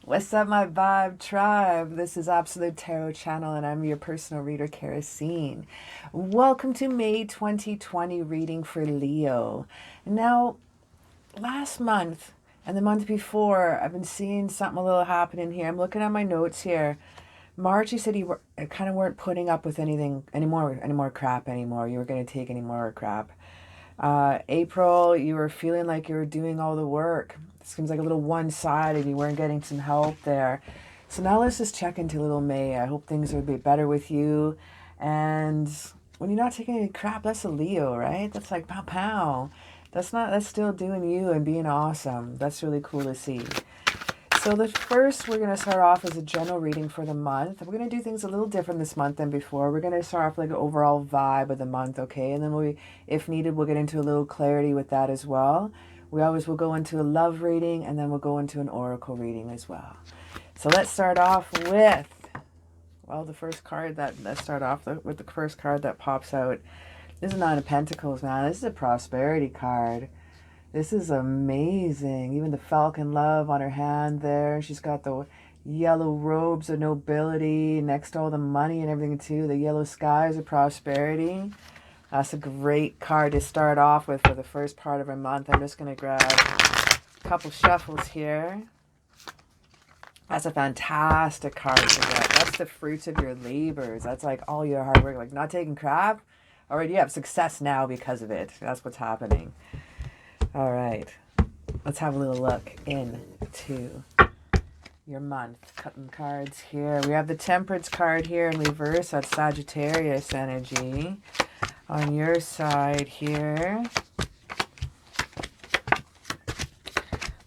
What's up, my vibe tribe? This is Absolute Tarot Channel, and I'm your personal reader, CaraSeen. Welcome to May 2020 reading for Leo. Now, last month and the month before, I've been seeing something a little happening here. I'm looking at my notes here. March, you said you kind of weren't putting up with anything anymore crap anymore. You were going to take any more crap. April, you were feeling like you were doing all the work. It seems like a little one-sided. You weren't getting some help there. So now let's just check into little May. I hope things will be better with you. And when you're not taking any crap, that's a Leo, right? That's like pow pow. That's still doing you and being awesome. That's really cool to see. So the first, we're going to start off as a general reading for the month. We're going to do things a little different this month than before. We're going to start off like an overall vibe of the month, okay? And then if needed, we'll get into a little clarity with that as well. We always will go into a love reading, and then we'll go into an oracle reading as well. So let's start off with, well, the first card let's start off with the first card that pops out. This is Nine of Pentacles, man. This is a prosperity card. This is amazing. Even the falcon love on her hand there. She's got the yellow robes of nobility next to all the money and everything too. The yellow skies of prosperity. That's a great card to start off with for the first part of our month. I'm just going to grab a couple shuffles here. That's a fantastic card to get. That's the fruits of your labors. That's like all your hard work. Like not taking crap. All right, you have success now because of it. That's what's happening. All right, let's have a little look into your month. Cutting cards here. We have the Temperance card here in reverse. That's Sagittarius energy. On your side here.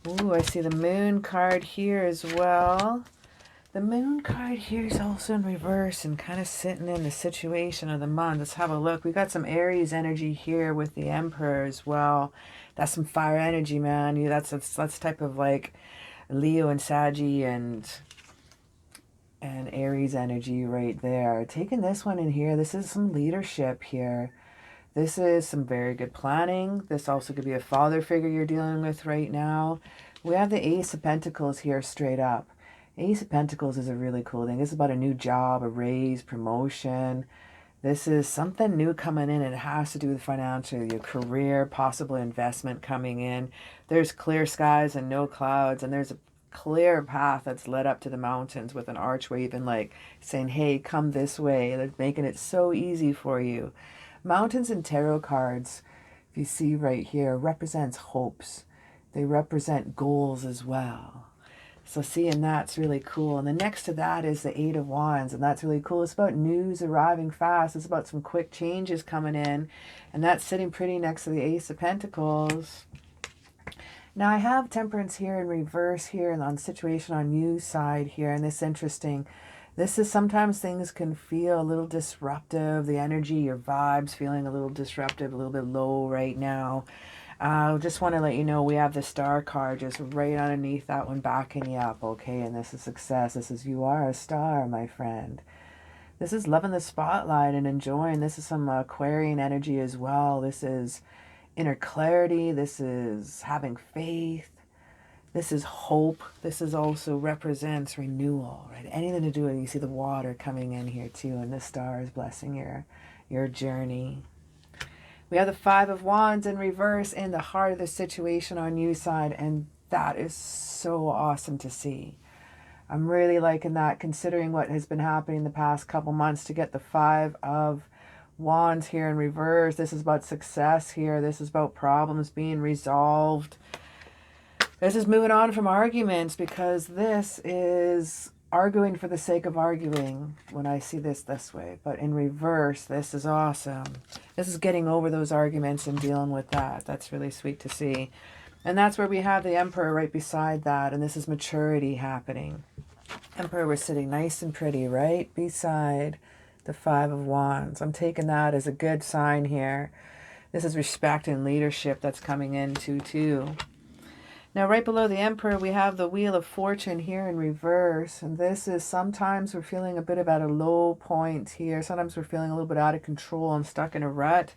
Ooh, I see the Moon card here as well. The Moon card here is also in reverse and kind of sitting in the situation of the month. Let's have a look. We got some Aries energy here with the Emperor as well. That's some fire energy, man. That's type of like Leo and Saggy and Aries energy right there. Taking this one in here, this is some leadership here. This is some very good planning. This also could be a father figure you're dealing with right now. We have the Ace of Pentacles here straight up. Ace of Pentacles is a really cool thing. This is about a new job, a raise, promotion. This is something new coming in, and it has to do with financial, your career, possible investment coming in. There's clear skies and no clouds, and there's a clear path that's led up to the mountains with an archway even like saying, hey, come this way. They're making it so easy for you. Mountains and tarot cards, if you see right here, represents hopes. They represent goals as well. So seeing that's really cool. And then next to that is the Eight of Wands, and that's really cool. It's about news arriving fast. It's about some quick changes coming in, and that's sitting pretty next to the Ace of Pentacles. Now I have Temperance here in reverse here and on Situation on you side here, and this is interesting. This is sometimes things can feel a little disruptive. The energy, your vibes feeling a little disruptive, a little bit low right now. Just want to let you know we have the Star card just right underneath that one backing you up, okay? And this is success. This is you are a star, my friend. This is loving the spotlight and enjoying. This is some Aquarian energy as well. This is inner clarity. This is having faith. This is hope. This is also represents renewal, right? Anything to do with, you see the water coming in here too, and the stars blessing your journey. We have the Five of Wands in reverse in the heart of the situation on you side, and that is so awesome to see. I'm really liking that, considering what has been happening the past couple months, to get the Five of Wands here in reverse. This is about success here. This is about problems being resolved. This is moving on from arguments, because this is arguing for the sake of arguing when I see this way. But in reverse, this is awesome. This is getting over those arguments and dealing with that. That's really sweet to see. And that's where we have the Emperor right beside that. And this is maturity happening. Emperor was sitting nice and pretty right beside the Five of Wands. I'm taking that as a good sign here. This is respect and leadership that's coming into too. Now, right below the Emperor, we have the Wheel of Fortune here in reverse. And this is sometimes we're feeling a bit about a low point here. Sometimes we're feeling a little bit out of control and stuck in a rut.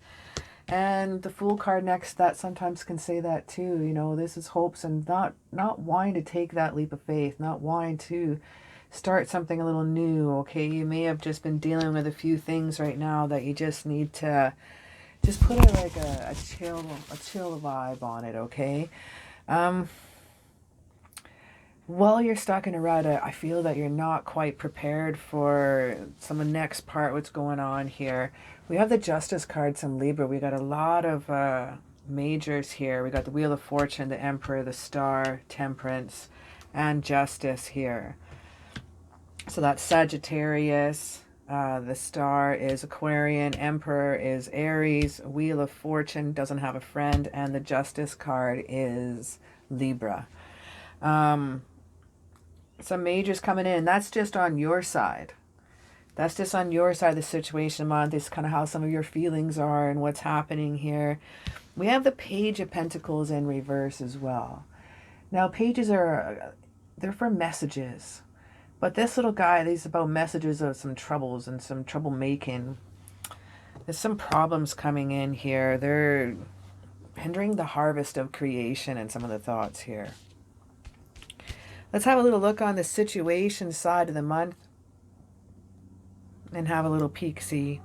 And the Fool card next to that sometimes can say that too. You know, this is hopes and not wanting to take that leap of faith, not wanting to start something a little new, okay? You may have just been dealing with a few things right now that you just need to just put a chill vibe on it, okay? While you're stuck in a rut, I feel that you're not quite prepared for some of the next part, what's going on here. We have the Justice card, some Libra. We got a lot of majors here. We got the Wheel of Fortune, the Emperor, the Star, Temperance, and Justice here. So that's Sagittarius. The Star is Aquarian. Emperor is Aries. Wheel of Fortune doesn't have a friend. And the Justice card is Libra. Some majors coming in. That's just on your side. That's just on your side of the situation month. It's kind of how some of your feelings are and what's happening here. We have the Page of Pentacles in reverse as well. Now, pages they're for messages. But this little guy, these are about messages of some troubles and some troublemaking. There's some problems coming in here. They're hindering the harvest of creation and some of the thoughts here. Let's have a little look on the situation side of the month and have a little peek-see.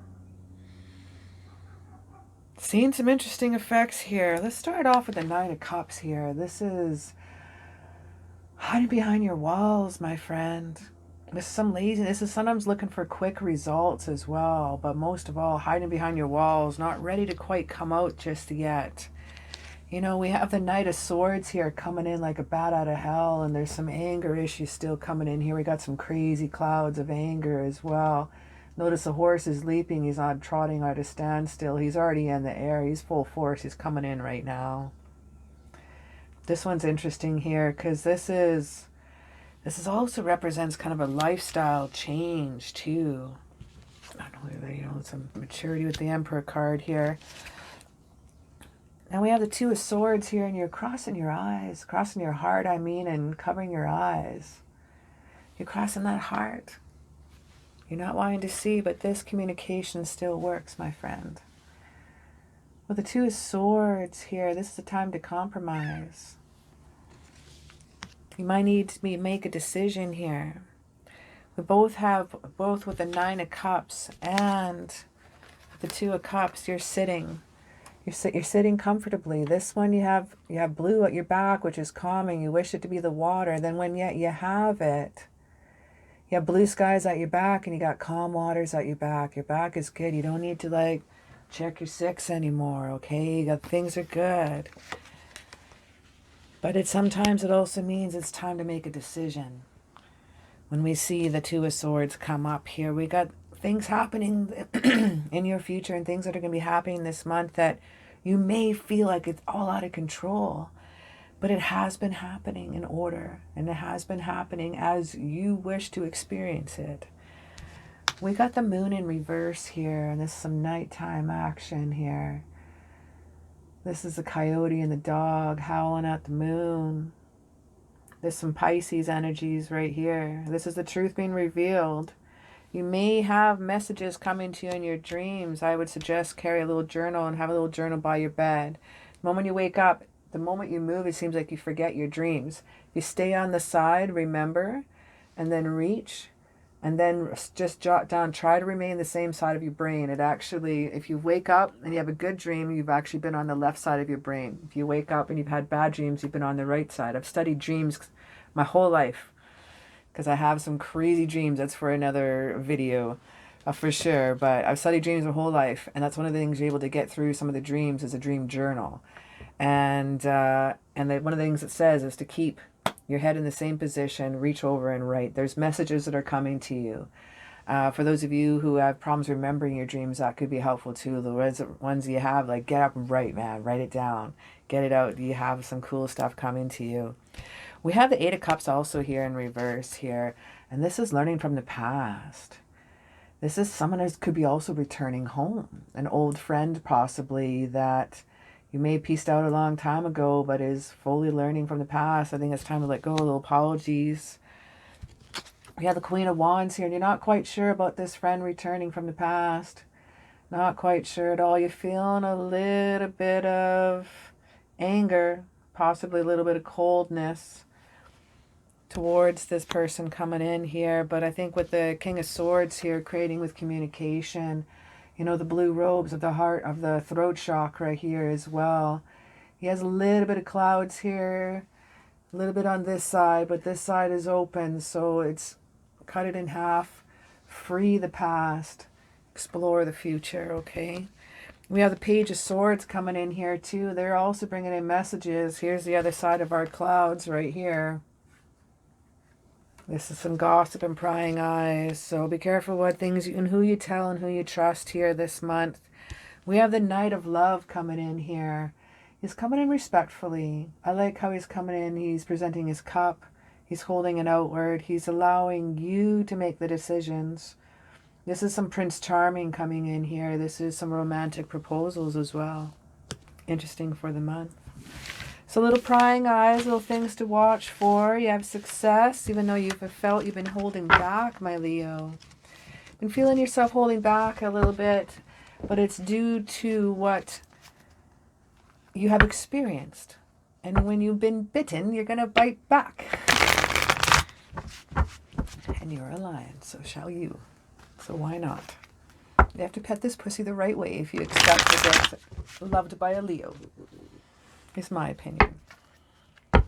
Seeing some interesting effects here. Let's start off with the Nine of Cups here. This is hiding behind your walls, my friend. This is some laziness. This is sometimes looking for quick results as well. But most of all, hiding behind your walls, not ready to quite come out just yet. You know, we have the Knight of Swords here coming in like a bat out of hell. And there's some anger issues still coming in here. We got some crazy clouds of anger as well. Notice the horse is leaping. He's not trotting at a standstill. He's already in the air. He's full force. He's coming in right now. This one's interesting here because this also represents kind of a lifestyle change too. Not only, you know, some maturity with the Emperor card here. And we have the Two of Swords here, and you're crossing your eyes, crossing your heart, I mean, and covering your eyes. You're crossing that heart. You're not wanting to see, but this communication still works, my friend. With the Two of Swords here, this is the time to compromise. You might need to make a decision here. We both with the Nine of Cups and the Two of Cups, you're sitting. You're sitting comfortably. This one you have blue at your back, which is calming. You wish it to be the water. Then when yet you have it, you have blue skies at your back and you got calm waters at your back. Your back is good. You don't need to like check your six anymore, okay? Things are good. But sometimes it also means it's time to make a decision. When we see the Two of Swords come up here, we got things happening in your future and things that are going to be happening this month that you may feel like it's all out of control. But it has been happening in order, and it has been happening as you wish to experience it. We got the Moon in reverse here, and there's some nighttime action here. This is the coyote and the dog howling at the moon. There's some Pisces energies right here. This is the truth being revealed. You may have messages coming to you in your dreams. I would suggest carry a little journal and have a little journal by your bed. The moment you wake up, the moment you move, it seems like you forget your dreams. You stay on the side, remember, and then reach, and then just jot down. Try to remain the same side of your brain. It actually, if you wake up and you have a good dream, you've actually been on the left side of your brain. If you wake up and you've had bad dreams, you've been on the right side. I've studied dreams my whole life because I have some crazy dreams. That's for another video for sure. But I've studied dreams my whole life, and that's one of the things you're able to get through some of the dreams is a dream journal. And one of the things it says is to keep Your head in the same position, reach over and write. There's messages that are coming to you. For those of you who have problems remembering your dreams, that could be helpful too. The ones you have, like, get up and write, man. Write it down. Get it out. You have some cool stuff coming to you. We have the Eight of Cups also here in reverse here. And this is learning from the past. This is someone who could be also returning home. An old friend possibly that you may have pieced out a long time ago, but is fully learning from the past. I think it's time to let go. A little apologies. We have the Queen of Wands here, and you're not quite sure about this friend returning from the past. Not quite sure at all. You're feeling a little bit of anger, possibly a little bit of coldness towards this person coming in here. But I think with the King of Swords here, creating with communication, you know, the blue robes of the heart, of the throat chakra here as well. He has a little bit of clouds here, a little bit on this side, but this side is open. So it's cut it in half, free the past, explore the future, okay? We have the Page of Swords coming in here too. They're also bringing in messages. Here's the other side of our clouds right here. This is some gossip and prying eyes, so be careful what things and who you tell and who you trust here this month. We have the Knight of Love coming in here. He's coming in respectfully. I like how he's coming in. He's presenting his cup. He's holding it outward. He's allowing you to make the decisions. This is some Prince Charming coming in here. This is some romantic proposals as well. Interesting for the month. So little prying eyes, little things to watch for. You have success, even though you've felt you've been holding back, my Leo. Been feeling yourself holding back a little bit, but it's due to what you have experienced. And when you've been bitten, you're going to bite back. And you're a lion, so shall you. So why not? You have to pet this pussy the right way if you expect to get loved by a Leo. Is my opinion. I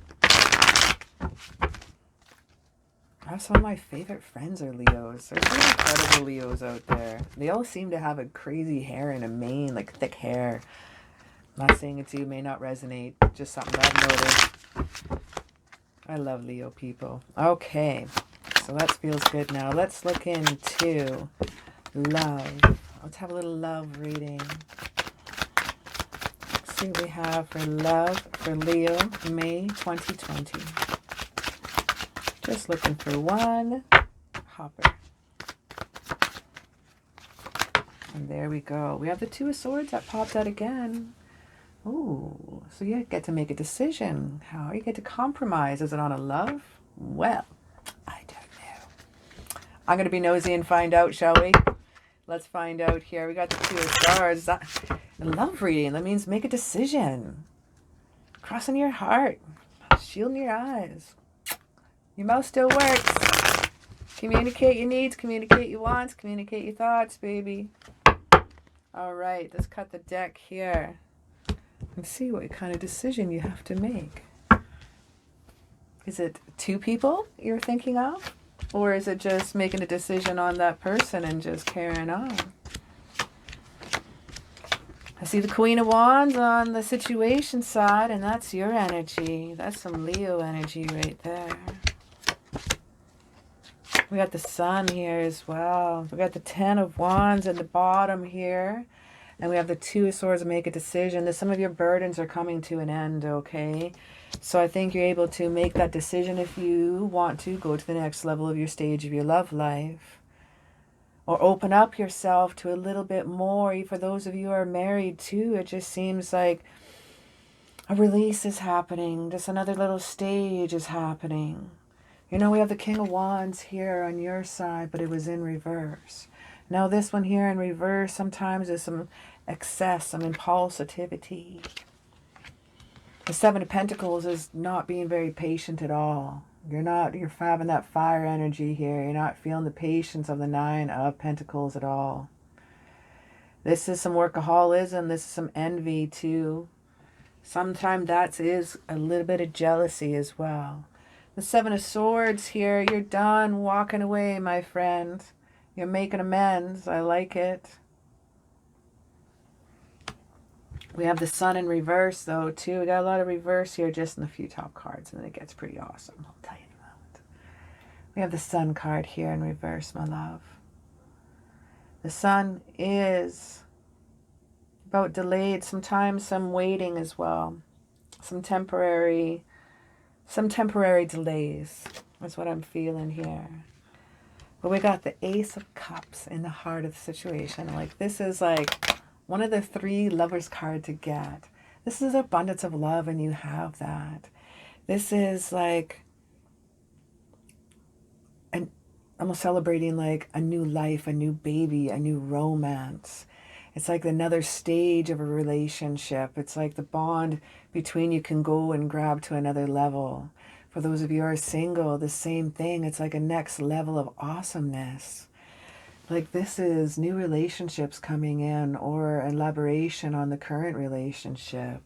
have some of my favorite friends are Leos. There's some incredible Leos out there. They all seem to have a crazy hair and a mane, like thick hair. I'm not saying it's you, may not resonate. Just something I've noticed. I love Leo people. Okay, so that feels good now. Let's look into love. Let's have a little love reading. See what we have for love for Leo, May 2020. Just looking for one hopper. And there we go. We have the Two of Swords that popped out again. Ooh, so you get to make a decision. How you get to compromise. Is it on a love? Well, I don't know. I'm going to be nosy and find out, shall we? Let's find out here. We got the Two of Stars. Love reading. That means make a decision. Crossing your heart. Shielding your eyes. Your mouth still works. Communicate your needs. Communicate your wants. Communicate your thoughts, baby. All right. Let's cut the deck here. And see what kind of decision you have to make. Is it two people you're thinking of? Or is it just making a decision on that person and just carrying on? I see the Queen of Wands on the situation side, and that's your energy. That's some Leo energy right there. We got the Sun here as well. We got the Ten of Wands at the bottom here. And we have the Two of Swords to make a decision. Some of your burdens are coming to an end, okay? So I think you're able to make that decision if you want to go to the next level of your stage of your love life. Or open up yourself to a little bit more. For those of you who are married too, it just seems like a release is happening. Just another little stage is happening. You know, we have the King of Wands here on your side, but it was in reverse. Now this one here in reverse, sometimes there's some excess, some impulsivity. The Seven of Pentacles is not being very patient at all. You're having that fire energy here. You're not feeling the patience of the Nine of Pentacles at all. This is some workaholism. This is some envy too. Sometimes that is a little bit of jealousy as well. The Seven of Swords here. You're done walking away, my friend. You're making amends. I like it. We have the Sun in reverse, though, too. We got a lot of reverse here just in the few top cards, and then it gets pretty awesome. I'll tell you in a moment. We have the Sun card here in reverse, my love. The Sun is about delayed, sometimes some waiting as well. Some temporary delays is what I'm feeling here. But we got the Ace of Cups in the heart of the situation. Like, this is like one of the 3 lovers card to get. This is abundance of love, and you have that. This is like almost celebrating like a new life, a new baby, a new romance. It's like another stage of a relationship. It's like the bond between you can go and grab to another level. For those of you who are single, the same thing. It's like a next level of awesomeness. Like, this is new relationships coming in, or elaboration on the current relationship.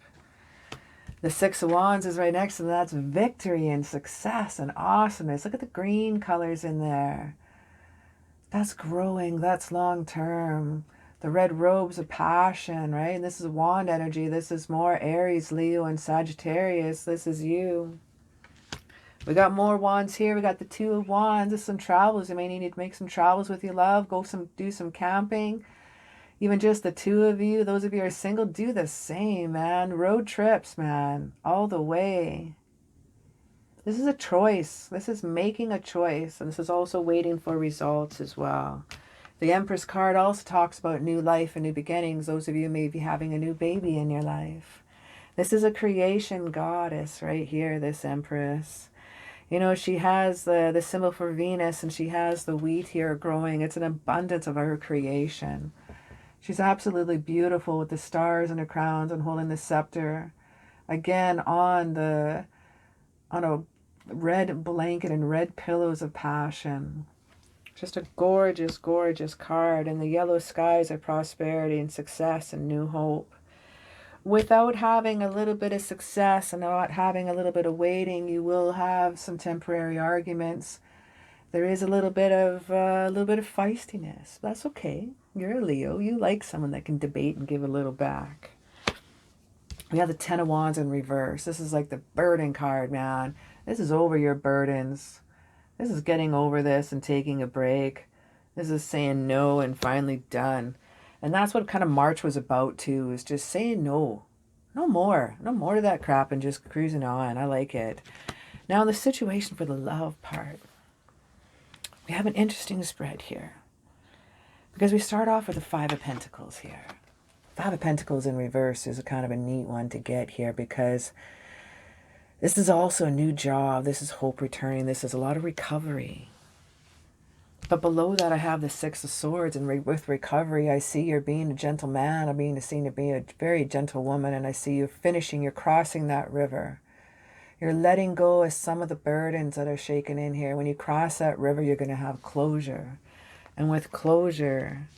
The 6 of Wands is right next to that. That's victory and success and awesomeness. Look at the green colors in there. That's growing. That's long term. The red robes of passion, right? And this is wand energy. This is more Aries, Leo, and Sagittarius. This is you. We got more wands here. We got the 2 of Wands. This is some travels. You may need to make some travels with your love. Do some camping. Even just the 2 of you. Those of you who are single, do the same, man. Road trips, man. All the way. This is a choice. This is making a choice. And this is also waiting for results as well. The Empress card also talks about new life and new beginnings. Those of you may be having a new baby in your life. This is a creation goddess right here, this Empress. You know, she has the symbol for Venus, and she has the wheat here growing. It's an abundance of her creation. She's absolutely beautiful with the stars in her crowns and holding the scepter. Again, on a red blanket and red pillows of passion. Just a gorgeous, gorgeous card. And the yellow skies are prosperity and success and new hope. Without having a little bit of success and not having a little bit of waiting, you will have some temporary arguments. There is a little bit of feistiness. That's okay. You're a Leo. You like someone that can debate and give a little back. We have the 10 of Wands in reverse. This is like the burden card, man. This is over your burdens. This is getting over this and taking a break. This is saying no and finally done. And that's what kind of March was about too, is just saying no. No more. No more to that crap and just cruising on. I like it. Now the situation for the love part. We have an interesting spread here. Because we start off with the 5 of Pentacles here. 5 of Pentacles in reverse is a kind of a neat one to get here, because this is also a new job. This is hope returning. This is a lot of recovery. But below that, I have the 6 of Swords, and with recovery, I see you're being a gentle man. I'm being seen to be a very gentle woman, and I see you finishing. You're crossing that river. You're letting go of some of the burdens that are shaken in here. When you cross that river, you're going to have closure. And with closure,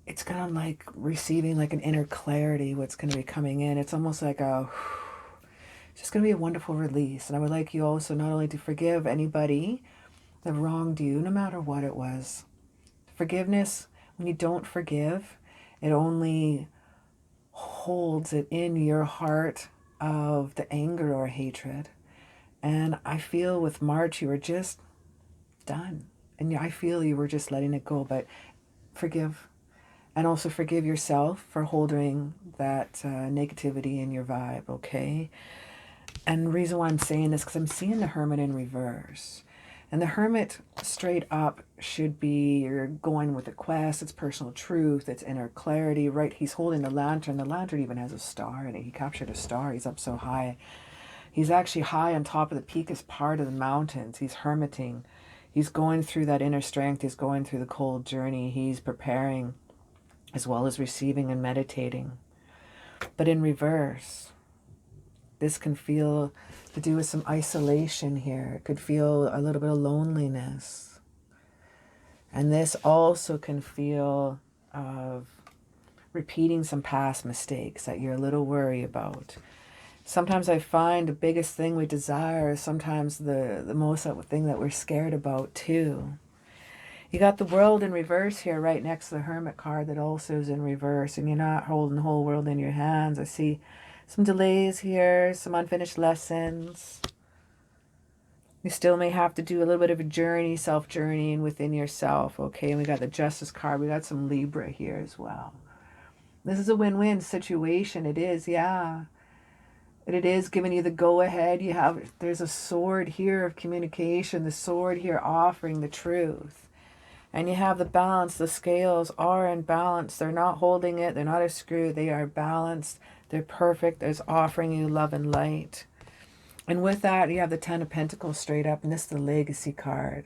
it's kind of like receiving like an inner clarity, what's going to be coming in. It's almost like it's just going to be a wonderful release. And I would like you also not only to forgive anybody that wronged you, no matter what it was. Forgiveness, when you don't forgive, it only holds it in your heart of the anger or hatred. And I feel with March, you were just done. And I feel you were just letting it go. But forgive. And also forgive yourself for holding that negativity in your vibe, okay? And the reason why I'm saying this, because I'm seeing the Hermit in reverse. And the Hermit straight up should be, you're going with a quest, it's personal truth, it's inner clarity, right? He's holding the lantern. The lantern even has a star in it. He captured a star. He's up so high. He's actually high on top of the peakest part of the mountains. He's hermiting. He's going through that inner strength. He's going through the cold journey. He's preparing as well as receiving and meditating. But in reverse, this can feel to do with some isolation here. It could feel a little bit of loneliness. And this also can feel of repeating some past mistakes that you're a little worried about. Sometimes I find the biggest thing we desire is sometimes the most thing that we're scared about too. You got the World in reverse here right next to the Hermit card that also is in reverse, and you're not holding the whole world in your hands. I see some delays here, some unfinished lessons. You still may have to do a little bit of a journey, self-journeying within yourself, okay? And we got the Justice card. We got some Libra here as well. This is a win-win situation. It is, yeah. It is giving you the go-ahead. There's a sword here of communication, the sword here offering the truth. And you have the balance. The scales are in balance. They're not holding it. They're not a screw. They are balanced. They're perfect. It's offering you love and light. And with that, you have the Ten of Pentacles straight up. And this is the Legacy card.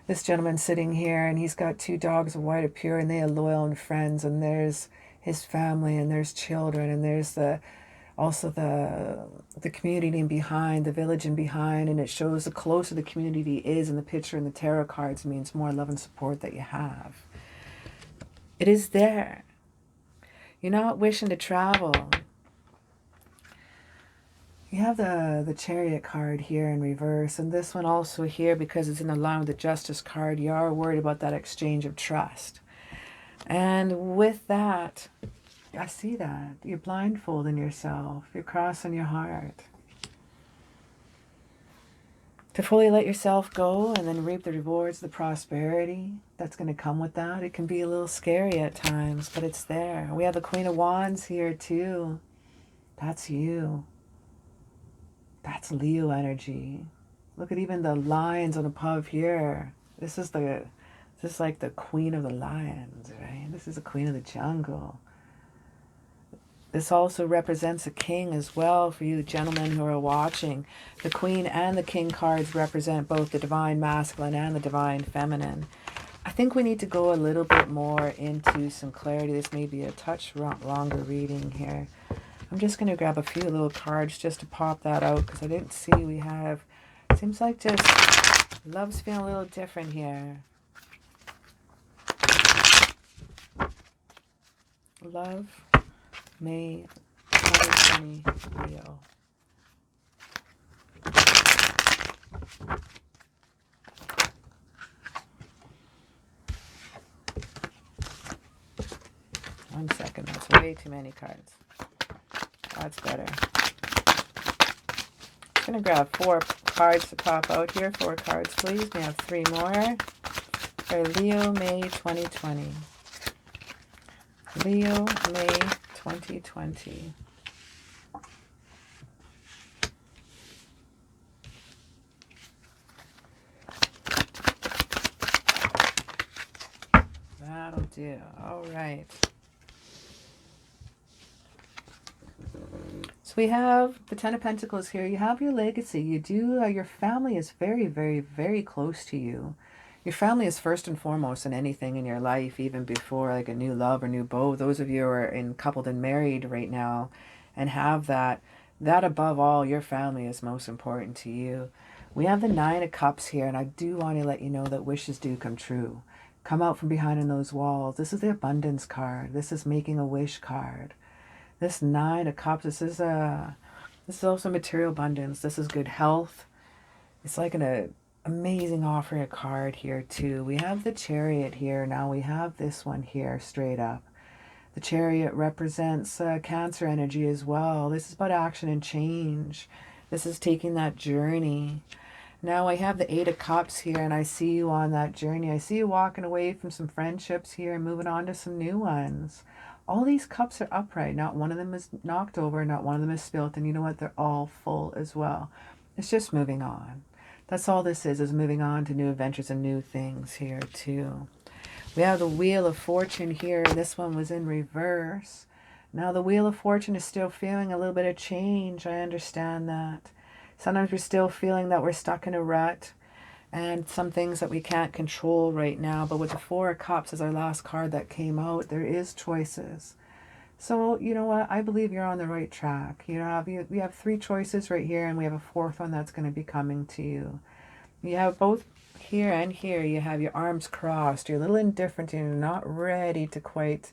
This gentleman's sitting here, and he's got 2 dogs of white appear, and they are loyal and friends. And there's his family, and there's children, and there's also the community behind, the village in behind, and it shows the closer the community is in the picture in the tarot cards means more love and support that you have. It is there. You're not wishing to travel. You have the Chariot card here in reverse, and this one also here because it's in line with the Justice card. You are worried about that exchange of trust. And with that, I see that. You're blindfolding yourself. You're crossing your heart. To fully let yourself go and then reap the rewards, the prosperity that's going to come with that. It can be a little scary at times, but it's there. We have the Queen of Wands here too. That's you. That's Leo energy. Look at even the lions on above here. This is like the Queen of the Lions, right? This is the Queen of the Jungle. This also represents a king as well for you gentlemen who are watching. The Queen and the King cards represent both the Divine Masculine and the Divine Feminine. I think we need to go a little bit more into some clarity. This may be a touch longer reading here. I'm just going to grab a few little cards just to pop that out because I didn't see we have... Seems like just love's feeling a little different here. Love, May 2020, Leo. One second, that's way too many cards. That's better. I'm going to grab 4 cards to pop out here. 4 cards, please. We have 3 more. For Leo, May 2020. Leo, May 2020. That'll do. All right. So we have the Ten of Pentacles here. You have your legacy. You do, your family is very, very, very close to you. Your family is first and foremost in anything in your life, even before like a new love or new beau. Those of you who are coupled and married right now and have that above all, your family is most important to you. We have the Nine of Cups here, and I do want to let you know that wishes do come true. Come out from behind in those walls. This is the Abundance card. This is Making a Wish card. This Nine of Cups, this is also material abundance. This is good health. It's like an amazing offering a card here too. We have the Chariot here. Now we have this one here straight up. The Chariot represents Cancer energy as well. This is about action and change. This is taking that journey. Now I have the Eight of Cups here, and I see you on that journey. I see you walking away from some friendships here and moving on to some new ones. All these cups are upright. Not one of them is knocked over. Not one of them is spilt. And you know what? They're all full as well. It's just moving on. That's all this is moving on to new adventures and new things here too. We have the Wheel of Fortune here. This one was in reverse. Now the Wheel of Fortune is still feeling a little bit of change. I understand that. Sometimes we're still feeling that we're stuck in a rut and some things that we can't control right now. But with the Four of Cups as our last card that came out, there is choices. So, you know what? I believe you're on the right track. We have 3 choices right here, and we have a 4th one that's going to be coming to you. You have both here and here. You have your arms crossed. You're a little indifferent, and you're not ready to quite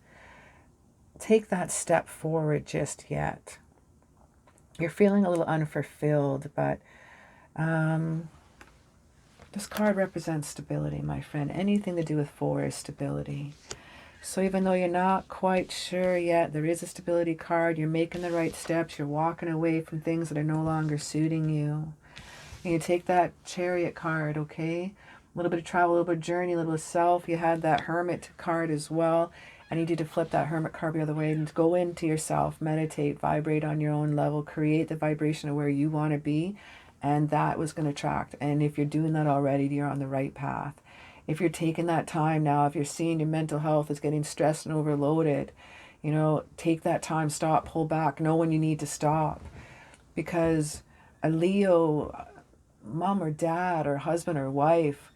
take that step forward just yet. You're feeling a little unfulfilled, but This card represents stability, my friend. Anything to do with 4 is stability. So even though you're not quite sure yet, there is a stability card. You're making the right steps. You're walking away from things that are no longer suiting you. And you take that Chariot card, okay? A little bit of travel, a little bit of journey, a little bit of self. You had that Hermit card as well. I need you to flip that Hermit card the other way and go into yourself, meditate, vibrate on your own level, create the vibration of where you want to be, and that was going to attract. And if you're doing that already, you're on the right path. If you're taking that time now, if you're seeing your mental health is getting stressed and overloaded, you know, take that time, stop, pull back, know when you need to stop. Because a Leo, mom or dad or husband or wife,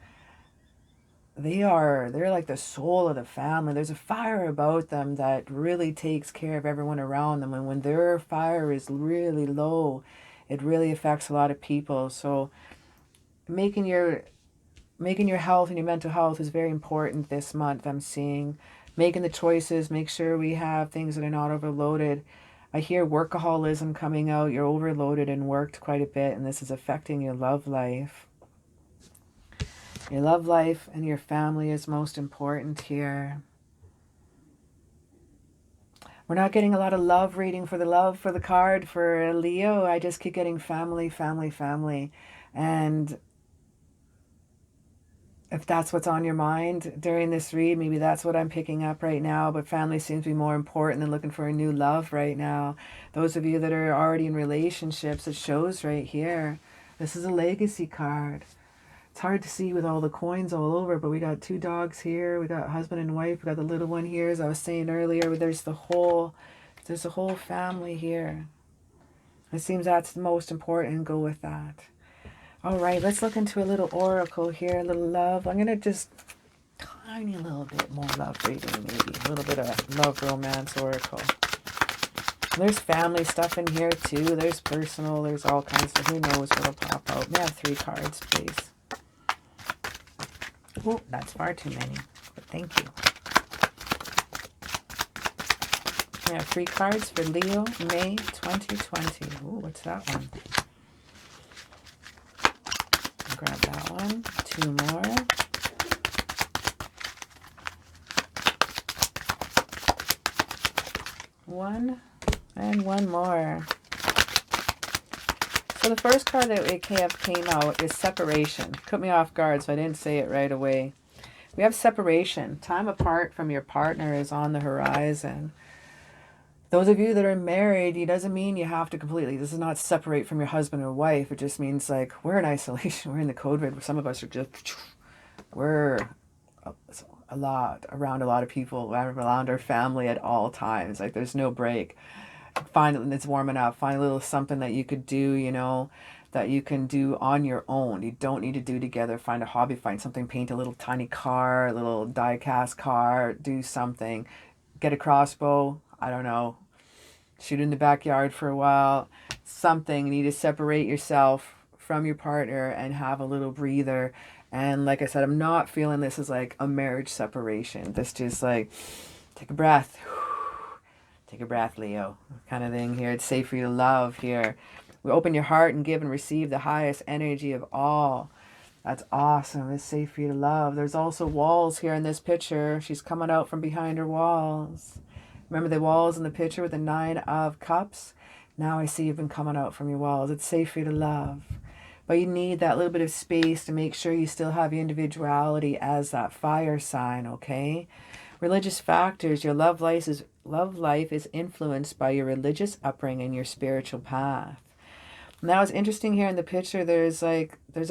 they're like the soul of the family. There's a fire about them that really takes care of everyone around them. And when their fire is really low, it really affects a lot of people. So making your health and your mental health is very important this month, I'm seeing. Making the choices, make sure we have things that are not overloaded. I hear workaholism coming out. You're overloaded and worked quite a bit, and this is affecting your love life. Your love life and your family is most important here. We're not getting a lot of love reading for the card for Leo. I just keep getting family, family, family. And if that's what's on your mind during this read, maybe that's what I'm picking up right now. But family seems to be more important than looking for a new love right now. Those of you that are already in relationships, it shows right here. This is a legacy card. It's hard to see with all the coins all over, but we got 2 dogs here. We got husband and wife. We got the little one here, as I was saying earlier. There's a whole family here. It seems that's the most important, and go with that. All right, let's look into a little oracle here, a little love. I'm going to just tiny little bit more love reading, maybe. A little bit of love romance oracle. There's family stuff in here too. There's personal. There's all kinds of, who knows what'll pop out. May I have 3 cards, please? Oh, that's far too many, but thank you. May I have 3 cards for Leo, May 2020. Oh, what's that one? Grab that one. 2 more. One and 1 more. So the first card that came out is separation. Put me off guard, so I didn't say it right away. We have separation. Time apart from your partner is on the horizon. Those of you that are married, it doesn't mean you have to completely, this is not separate from your husband or wife. It just means like we're in isolation. We're in the code red. Some of us are just, we're a lot around a lot of people, around our family at all times. Like there's no break. Find it when it's warm enough. Find a little something that you could do, you know, that you can do on your own. You don't need to do together. Find a hobby. Find something. Paint a little tiny car, a little die-cast car. Do something. Get a crossbow. I don't know. Shoot in the backyard for a while. Something. You need to separate yourself from your partner and have a little breather. And like I said, I'm not feeling this as like a marriage separation. This just like, take a breath. Take a breath, Leo, kind of thing here. It's safe for you to love here. We open your heart and give and receive the highest energy of all. That's awesome. It's safe for you to love. There's also walls here in this picture. She's coming out from behind her walls. Remember the walls in the picture with the 9 of Cups? Now I see you've been coming out from your walls. It's safe for you to love. But you need that little bit of space to make sure you still have your individuality as that fire sign, okay? Religious factors. Your love life is influenced by your religious upbringing and your spiritual path. Now it's interesting here in the picture, there's an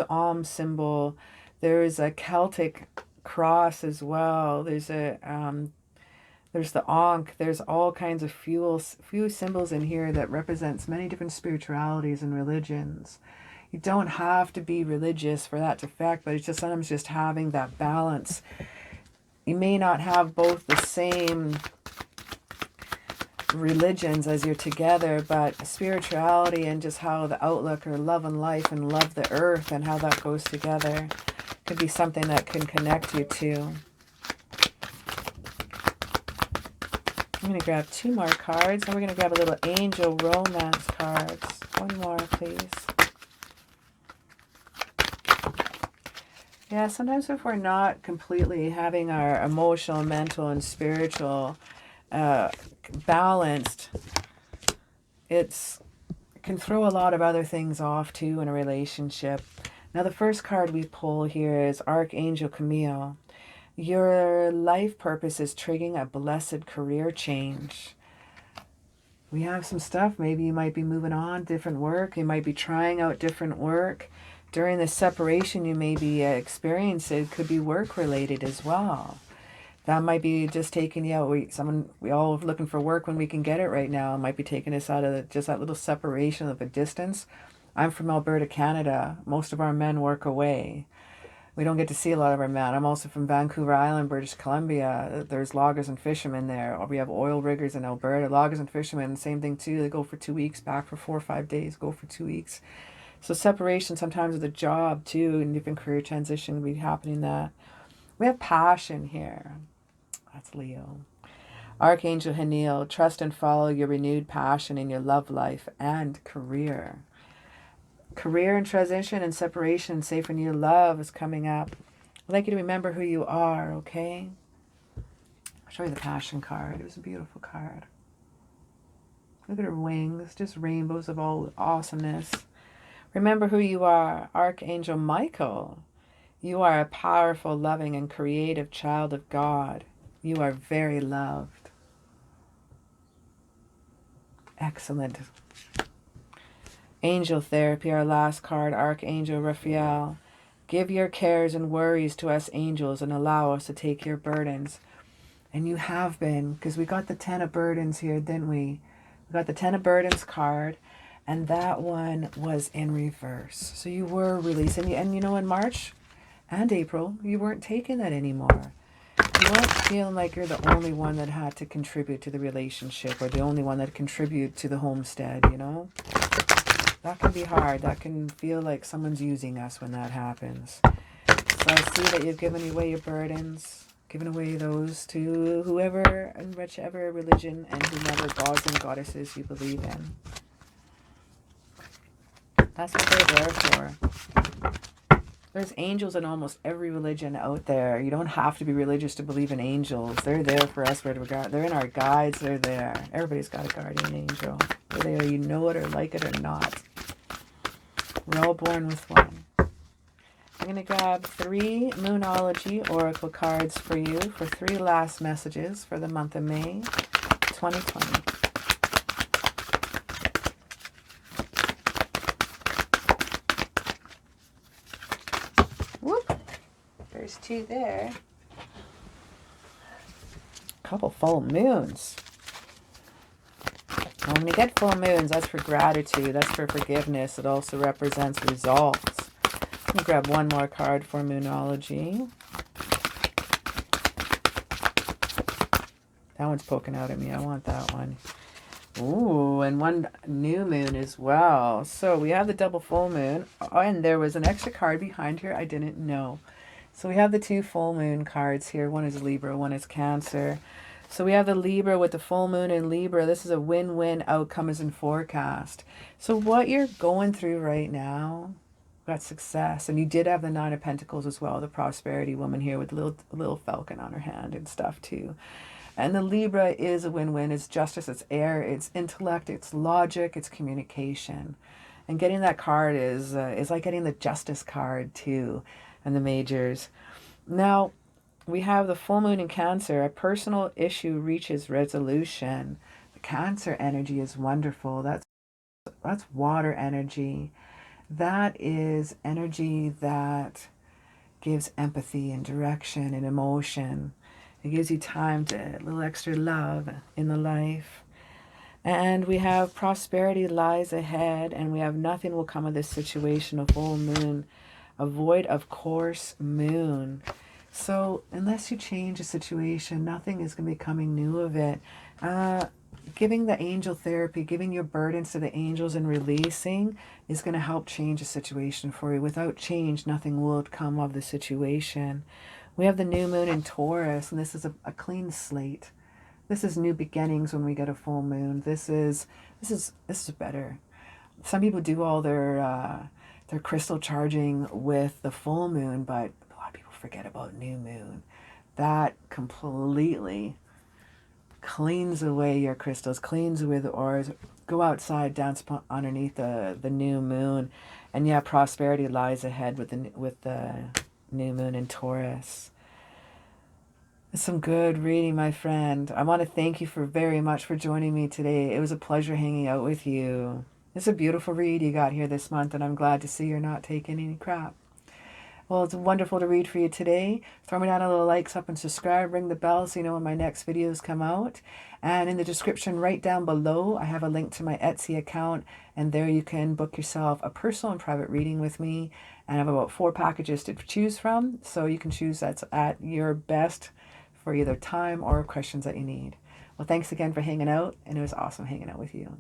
Om symbol. There's a Celtic cross as well. There's the Ankh. There's all kinds of few symbols in here that represents many different spiritualities and religions. You don't have to be religious for that to affect, but it's just sometimes just having that balance. You may not have both the same religions as you're together, but spirituality and just how the outlook or love and life and love the earth and how that goes together could be something that can connect you to. I'm going to grab 2 more cards, and we're going to grab a little angel romance cards. 1 more, please. Yeah, sometimes if we're not completely having our emotional, mental, and spiritual balanced, it can throw a lot of other things off too in a relationship. Now, the first card we pull here is Archangel Camille. Your life purpose is triggering a blessed career change. We have some stuff. Maybe you might be moving on, different work. You might be trying out different work. During the separation you may be experiencing, it could be work related as well. That might be just taking you out. We all are looking for work when we can get it right now. It might be taking us out of just that little separation of a distance. I'm from Alberta, Canada. Most of our men work away. We don't get to see a lot of our men. I'm also from Vancouver Island, British Columbia. There's loggers and fishermen there. We have oil riggers in Alberta. Loggers and fishermen, same thing too. They go for 2 weeks, back for 4 or 5 days, go for 2 weeks. So separation sometimes with a job too, and different career transition will be happening that. We have passion here. That's Leo. Archangel Haniel, trust and follow your renewed passion in your love life and career. Career and transition and separation, safe and new love is coming up. I'd like you to remember who you are, okay? I'll show you the passion card. It was a beautiful card. Look at her wings, just rainbows of all awesomeness. Remember who you are, Archangel Michael. You are a powerful, loving, and creative child of God. You are very loved. Excellent. Angel therapy, our last card, Archangel Raphael. Give your cares and worries to us angels and allow us to take your burdens. And you have been, because we got the 10 of burdens here, didn't we? We got the 10 of burdens card, and that one was in reverse. So you were releasing, and you know, in March and April, you weren't taking that anymore. You weren't feeling like you're the only one that had to contribute to the relationship or the only one that contributed to the homestead, you know? That can be hard. That can feel like someone's using us when that happens. So I see that you've given away your burdens, given away those to whoever and whichever religion and whomever gods and goddesses you believe in. That's what they're there for. There's angels in almost every religion out there. You don't have to be religious to believe in angels. They're there for us. They're in our guides. They're there. Everybody's got a guardian angel. Whether you know it or like it or not. We're all born with one. I'm going to grab 3 Moonology Oracle cards for you for 3 last messages for the month of May 2020. Whoop! There's 2 there. A couple full moons. When you get full moons, that's for gratitude. That's for forgiveness. It also represents results. Let me grab one more card for Moonology. That one's poking out at me. I want that one. Ooh, and one new moon as well. So we have the double full moon. Oh, and there was an extra card behind here I didn't know. So we have the 2 full moon cards here. One is Libra, one is Cancer. So we have the Libra with the full moon in Libra. This is a win-win outcome as in forecast. So what you're going through right now, got success. And you did have the 9 of Pentacles as well, the prosperity woman here with a little falcon on her hand and stuff too. And the Libra is a win-win. It's justice, it's air, it's intellect, it's logic, it's communication. And getting that card is like getting the justice card too, and the majors. Now, we have the full moon in Cancer. A personal issue reaches resolution. The Cancer energy is wonderful. That's water energy. That is energy that gives empathy and direction and emotion. It gives you time to a little extra love in the life. And we have prosperity lies ahead, and we have nothing will come of this situation, a full moon, a void of course moon. So unless you change a situation, nothing is going to be coming new of it. Giving the angel therapy, giving your burdens to the angels and releasing is going to help change a situation for you. Without change, nothing will come of the situation. We have the new moon in Taurus, and this is a clean slate. This is new beginnings when we get a full moon. This is better. Some people do all their crystal charging with the full moon, but a lot forget about new moon. That completely cleans away your crystals, cleans away the auras. Go outside, dance underneath the new moon. And yeah, prosperity lies ahead with the new moon in Taurus. It's some good reading, my friend. I want to thank you very much for joining me today. It was a pleasure hanging out with you. It's a beautiful read you got here this month, and I'm glad to see you're not taking any crap. Well, it's wonderful to read for you today. Throw me down a little likes up and subscribe. Ring the bell so you know when my next videos come out. And in the description right down below, I have a link to my Etsy account. And there you can book yourself a personal and private reading with me. And I have about 4 packages to choose from. So you can choose that's at your best for either time or questions that you need. Well, thanks again for hanging out. And it was awesome hanging out with you.